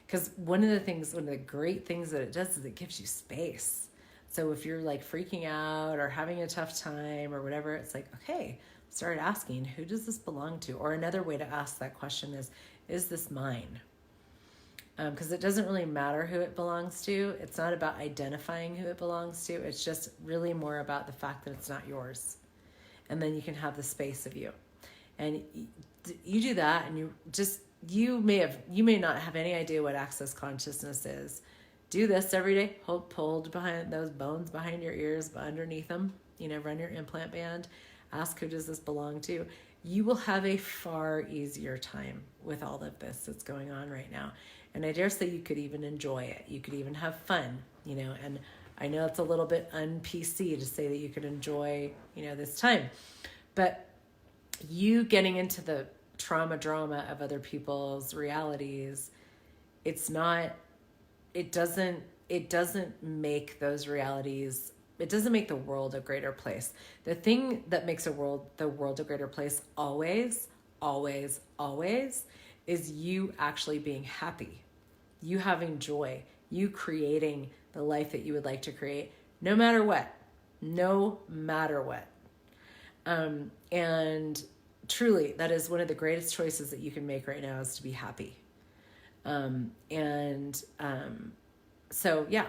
Because one of the great things that it does is it gives you space. So if you're like freaking out or having a tough time or whatever, it's like, okay, start asking, who does this belong to? Or another way to ask that question is this mine? Because it doesn't really matter who it belongs to. It's not about identifying who it belongs to. It's just really more about the fact that it's not yours. And then you can have the space of you. And you do that, and you may not have any idea what access consciousness is. Do this every day. Hold behind those bones behind your ears, but underneath them, run your implant band. Ask, who does this belong to? You will have a far easier time with all of this that's going on right now. And I dare say you could even enjoy it. You could even have fun, and I know it's a little bit un-PC to say that you could enjoy, this time. But you getting into the drama of other people's realities, it doesn't make those realities, it doesn't make the world a greater place. The thing that makes the world a greater place always, always, always is you actually being happy, you having joy, you creating the life that you would like to create, no matter what. And truly, that is one of the greatest choices that you can make right now, is to be happy. So yeah,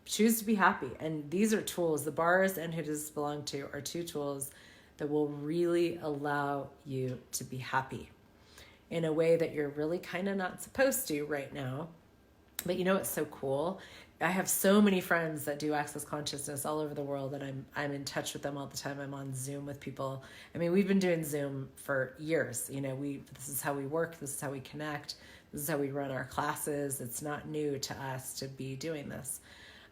choose to be happy. And these are tools. The bars and who does this belong to are two tools that will really allow you to be happy in a way that you're really kind of not supposed to right now. But you know what's so cool? I have so many friends that do access consciousness all over the world, and I'm in touch with them all the time. I'm on Zoom with people. I mean, we've been doing Zoom for years. You know, this is how we work. This is how we connect. This is how we run our classes. It's not new to us to be doing this.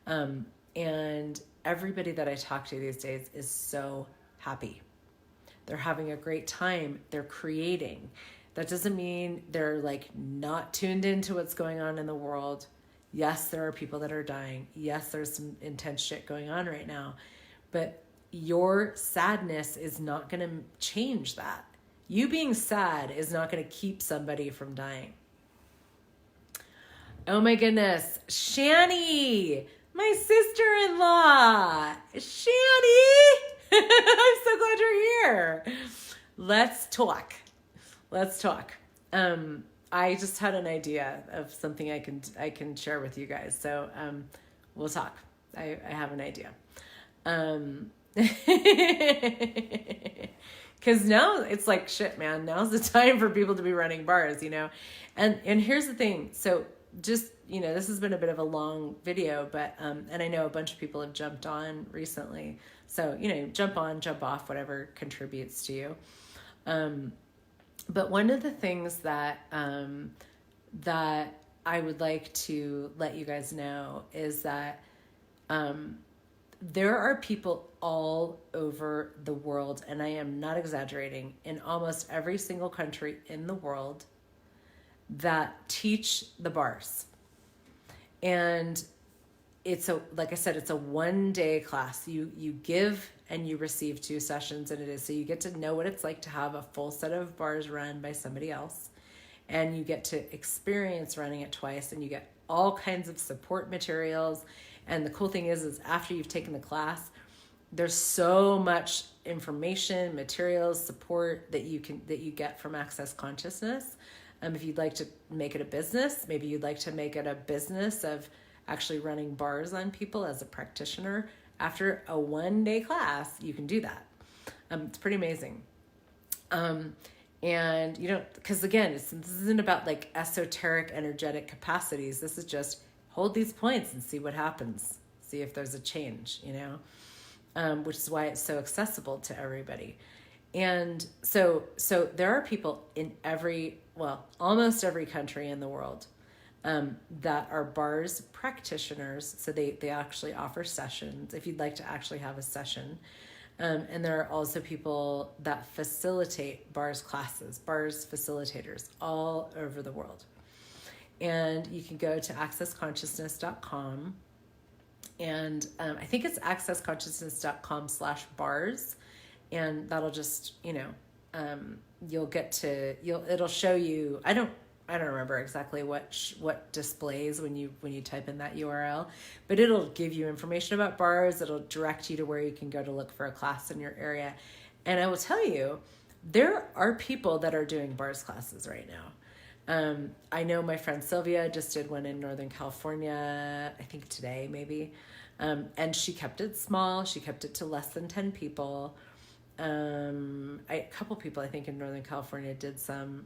And everybody that I talk to these days is so happy. They're having a great time. They're creating. That doesn't mean they're like not tuned into what's going on in the world. Yes, there are people that are dying. Yes, there's some intense shit going on right now. But your sadness is not going to change that. You being sad is not going to keep somebody from dying. Oh my goodness. Shani, my sister-in-law. Shani! I'm so glad you're here. Let's talk. I just had an idea of something I can share with you guys. So we'll talk. I have an idea. Because now it's like, shit, man, now's the time for people to be running bars, you know? And here's the thing. So just, you know, this has been a bit of a long video, but, and I know a bunch of people have jumped on recently. So, you know, jump on, jump off, whatever contributes to you. But one of the things that I would like to let you guys know is that there are people all over the world, and I am not exaggerating, in almost every single country in the world that teach the bars. And like I said, it's a 1-day class. You give and you receive 2 sessions, and it is so you get to know what it's like to have a full set of bars run by somebody else, and you get to experience running it twice, and you get all kinds of support materials. And the cool thing is after you've taken the class, there's so much information, materials, support that you get from Access Consciousness. If you'd like to make it a business, maybe you'd like to make it a business of actually running bars on people as a practitioner. After a 1-day class, you can do that. It's pretty amazing. And you know, because again, this isn't about like esoteric, energetic capacities. This is just hold these points and see what happens. See if there's a change, you know, which is why it's so accessible to everybody. And so there are people in almost every country in the world that are bars practitioners. So they actually offer sessions if you'd like to actually have a session. And there are also people that facilitate bars classes, bars facilitators all over the world. And you can go to accessconsciousness.com. And I think it's accessconsciousness.com/bars. And that'll just, you know, it'll show you, I don't remember exactly what displays when you type in that URL, but it'll give you information about bars. It'll direct you to where you can go to look for a class in your area. And I will tell you, there are people that are doing bars classes right now. I know my friend Sylvia just did one in Northern California, I think today maybe. And she kept it small. She kept it to less than 10 people. A couple people I think in Northern California did some,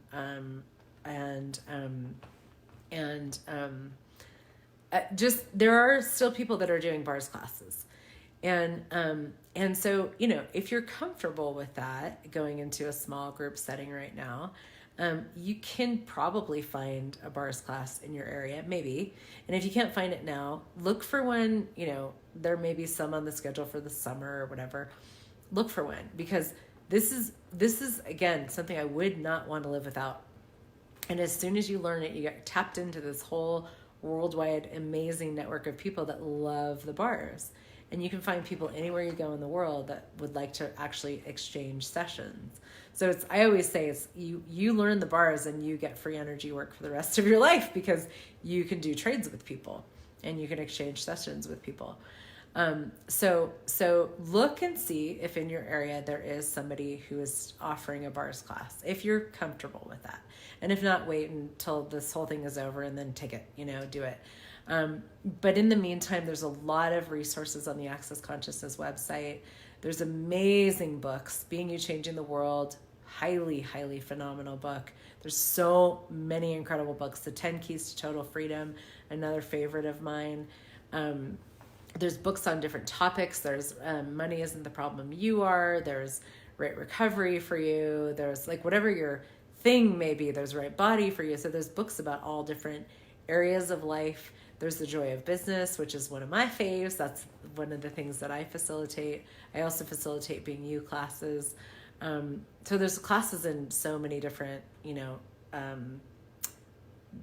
just there are still people that are doing bars classes. And so, you know, if you're comfortable with that, going into a small group setting right now, you can probably find a bars class in your area, maybe. And if you can't find it now, look for one. You know, there may be some on the schedule for the summer or whatever. Look for one, because this is again something I would not want to live without. And as soon as you learn it, you get tapped into this whole worldwide amazing network of people that love the bars. And you can find people anywhere you go in the world that would like to actually exchange sessions. So I always say you learn the bars and you get free energy work for the rest of your life, because you can do trades with people and you can exchange sessions with people. So look and see if in your area there is somebody who is offering a bars class, if you're comfortable with that. And if not, wait until this whole thing is over and then take it, do it. But in the meantime, there's a lot of resources on the Access Consciousness website. There's amazing books, Being You, Changing the World, highly, highly phenomenal book. There's so many incredible books. The 10 Keys to Total Freedom, another favorite of mine. There's books on different topics. There's Money Isn't the Problem You Are. There's Right Recovery for you. There's like whatever your thing may be, there's Right Body for you. So there's books about all different areas of life. There's The Joy of Business, which is one of my faves. That's one of the things that I facilitate. I also facilitate Being You classes. So there's classes in so many different,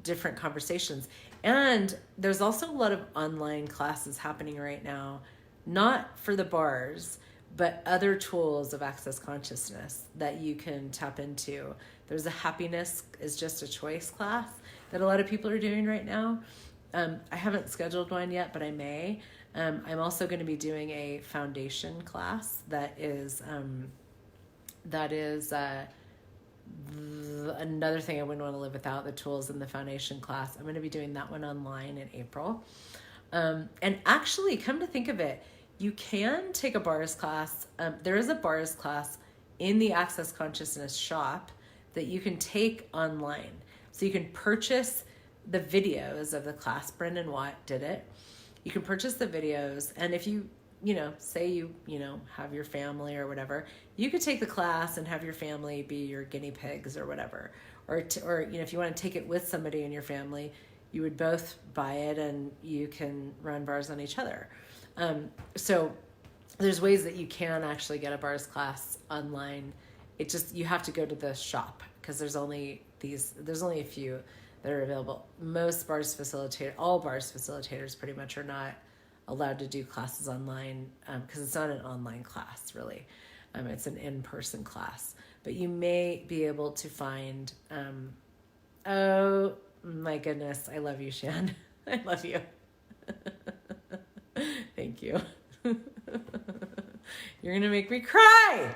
different conversations. And there's also a lot of online classes happening right now, not for the bars, but other tools of access consciousness that you can tap into. There's a Happiness is Just a Choice class that a lot of people are doing right now. I haven't scheduled one yet, but I may. I'm also going to be doing a foundation class that is another thing I wouldn't want to live without, the tools in the foundation class. I'm going to be doing that one online in April. And actually, come to think of it, you can take a bars class. There is a bars class in the Access Consciousness shop that you can take online. So you can purchase the videos of the class. Brendan Watt did it. You can purchase the videos, and if you say you have your family or whatever, you could take the class and have your family be your guinea pigs or whatever. Or if you want to take it with somebody in your family, you would both buy it and you can run bars on each other. So there's ways that you can actually get a bars class online. You have to go to the shop because there's only a few that are available. All bars facilitators pretty much are not allowed to do classes online because it's not an online class really. It's an in-person class, but you may be able to find, oh my goodness, I love you, Shan. I love you. Thank you. You're gonna make me cry.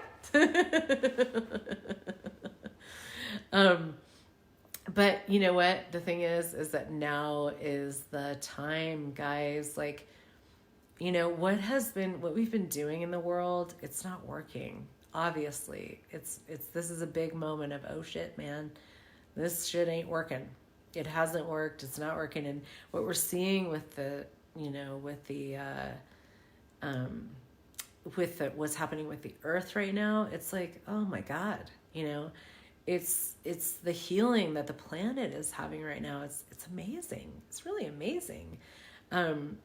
But you know what? The thing is that now is the time, guys. Like, what we've been doing in the world, it's not working. Obviously, this is a big moment of, oh shit, man, this shit ain't working. It hasn't worked. It's not working. And what we're seeing with what's happening with the earth right now, it's like, oh my God, it's the healing that the planet is having right now. It's amazing. It's really amazing. And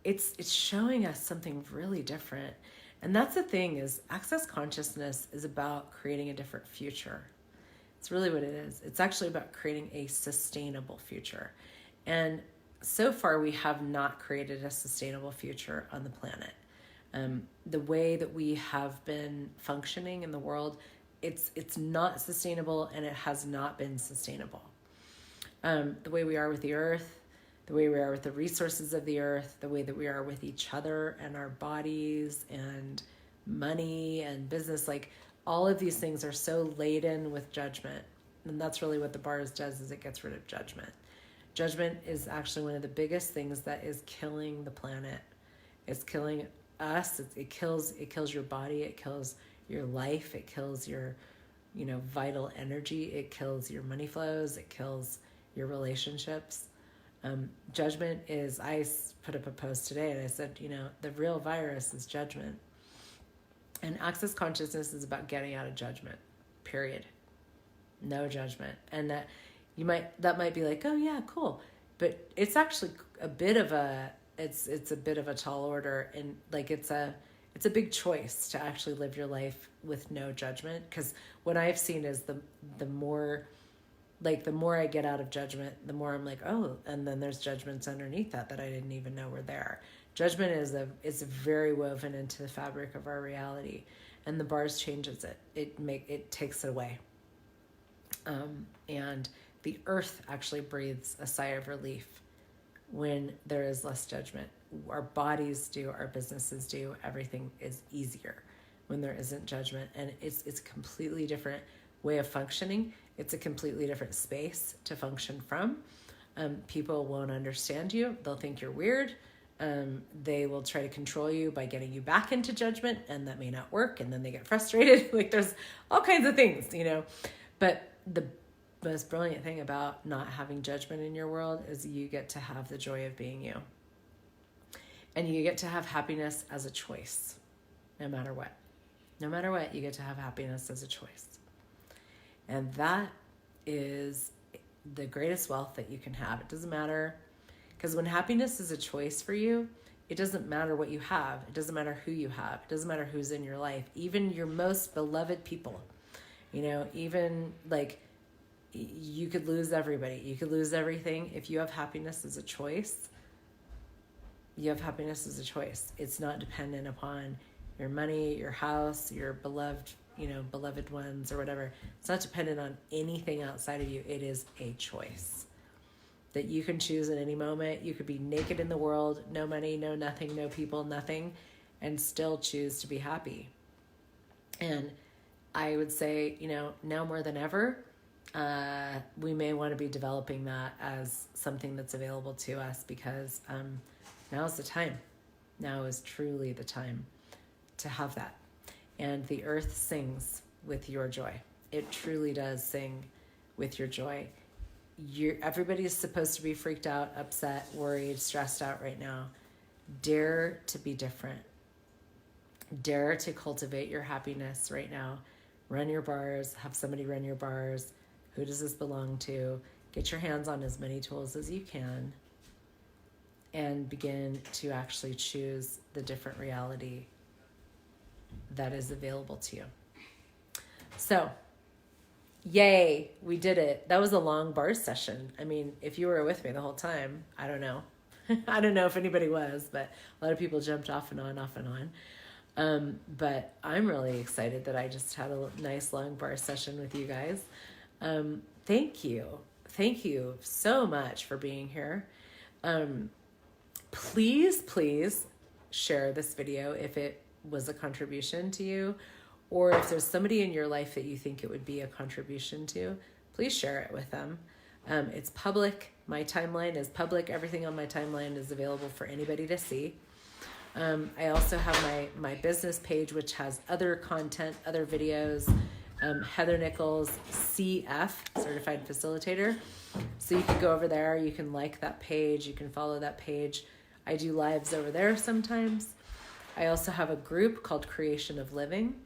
it's showing us something really different. And that's the thing, is access consciousness is about creating a different future. It's really what it is. It's actually about creating a sustainable future. And so far we have not created a sustainable future on the planet. The way that we have been functioning in the world, it's not sustainable, and it has not been sustainable. The way we are with the earth, the way we are with the resources of the earth, the way that we are with each other and our bodies and money and business, like all of these things are so laden with judgment. And that's really what the bars does, is it gets rid of judgment. Judgment is actually one of the biggest things that is killing the planet. It's killing us. It kills your body. It kills your life. It kills your, vital energy. It kills your money flows. It kills your relationships. Judgment is, I put up a post today and I said, the real virus is judgment. And access consciousness is about getting out of judgment, period. No judgment. And that might be like, oh yeah, cool. But it's actually a bit of a tall order, and like it's a big choice to actually live your life with no judgment. Because what I've seen is the more I get out of judgment, the more I'm like, oh, and then there's judgments underneath that I didn't even know were there. Judgment is very woven into the fabric of our reality, and the bars changes it. It takes it away. And the earth actually breathes a sigh of relief when there is less judgment. Our bodies do, our businesses do, everything is easier when there isn't judgment. And it's a completely different way of functioning. It's a completely different space to function from. People won't understand you. They'll think you're weird. They will try to control you by getting you back into judgment, and that may not work. And then they get frustrated. Like there's all kinds of things, you know, but the most brilliant thing about not having judgment in your world is you get to have the joy of being you. And you get to have happiness as a choice, no matter what. No matter what, you get to have happiness as a choice. And that is the greatest wealth that you can have. It doesn't matter, because when happiness is a choice for you, it doesn't matter what you have. It doesn't matter who you have. It doesn't matter who's in your life. Even your most beloved people, you know, even like you could lose everybody. You could lose everything. If you have happiness as a choice, you have happiness as a choice. It's not dependent upon your money, your house, your beloved, you know, beloved ones or whatever. It's not dependent on anything outside of you. It is a choice that you can choose at any moment. You could be naked in the world, no money, no nothing, no people, nothing, and still choose to be happy. And I would say, you know, now more than ever, we may want to be developing that as something that's available to us, because now is the time. Now is truly the time to have that. And the earth sings with your joy. It truly does sing with your joy. Everybody is supposed to be freaked out, upset, worried, stressed out right now. Dare to be different. Dare to cultivate your happiness right now. Run your bars. Have somebody run your bars. Who does this belong to? Get your hands on as many tools as you can and begin to actually choose the different reality that is available to you. So, yay, we did it. That was a long bar session. I mean, if you were with me the whole time, I don't know. I don't know if anybody was, but a lot of people jumped off and on. But I'm really excited that I just had a nice long bar session with you guys. Thank you. Thank you so much for being here. Please share this video if it was a contribution to you, or if there's somebody in your life that you think it would be a contribution to, please share it with them. It's public. My timeline is public. Everything on my timeline is available for anybody to see. I also have my business page, which has other content, other videos, Heather Nichols, CF, Certified Facilitator. So you can go over there. You can like that page. You can follow that page. I do lives over there sometimes. I also have a group called Creation of Living.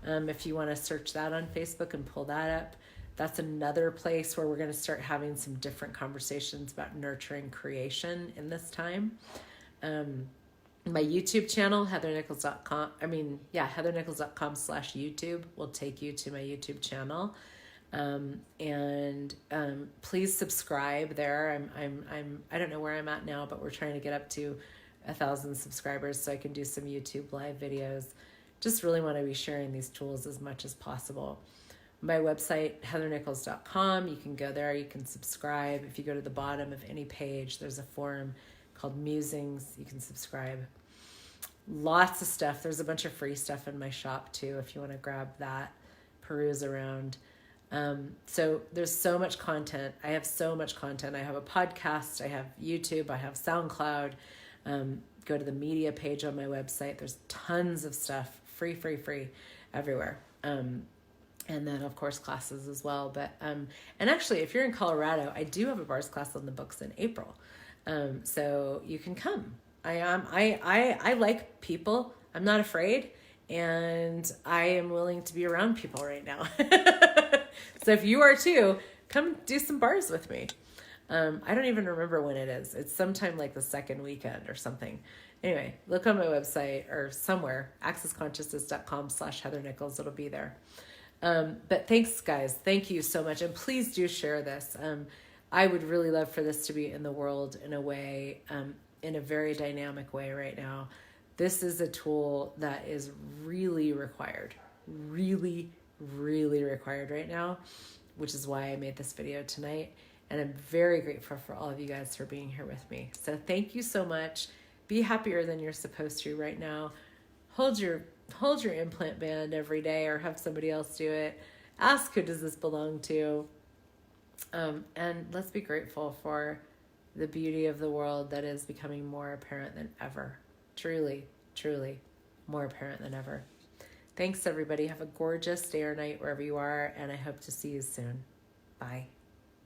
If you want to search that on Facebook and pull that up, that's another place where we're going to start having some different conversations about nurturing creation in this time. My YouTube channel, heathernichols.com, heathernichols.com/YouTube will take you to my YouTube channel. Please subscribe there. I don't know where I'm at now, but we're trying to get up to 1,000 subscribers so I can do some YouTube live videos. Just really want to be sharing these tools as much as possible. My website, heathernichols.com, you can go there, you can subscribe. If you go to the bottom of any page, there's a forum called Musings. You can subscribe. Lots of stuff. There's a bunch of free stuff in my shop too, if you want to grab that, peruse around. So there's so much content. I have so much content. I have a podcast, I have YouTube, I have SoundCloud. Go to the media page on my website. There's tons of stuff, free everywhere. And then of course classes as well. But, and actually if you're in Colorado, I do have a bars class on the books in April. So you can come. I like people. I'm not afraid, and I am willing to be around people right now. So if you are too, come do some bars with me. I don't even remember when it is. It's sometime like the second weekend or something. Anyway, look on my website or somewhere, accessconsciousness.com/Heather Nichols. It'll be there. But thanks guys. Thank you so much. And please do share this. I would really love for this to be in the world in a way, in a very dynamic way right now. This is a tool that is really required, really required right now, which is why I made this video tonight. And I'm very grateful for all of you guys for being here with me. So thank you so much. Be happier than you're supposed to right now. Hold your implant band every day, or have somebody else do it. Ask, who does this belong to? And let's be grateful for the beauty of the world that is becoming more apparent than ever. Truly, truly more apparent than ever. Thanks, everybody. Have a gorgeous day or night wherever you are, and I hope to see you soon. Bye.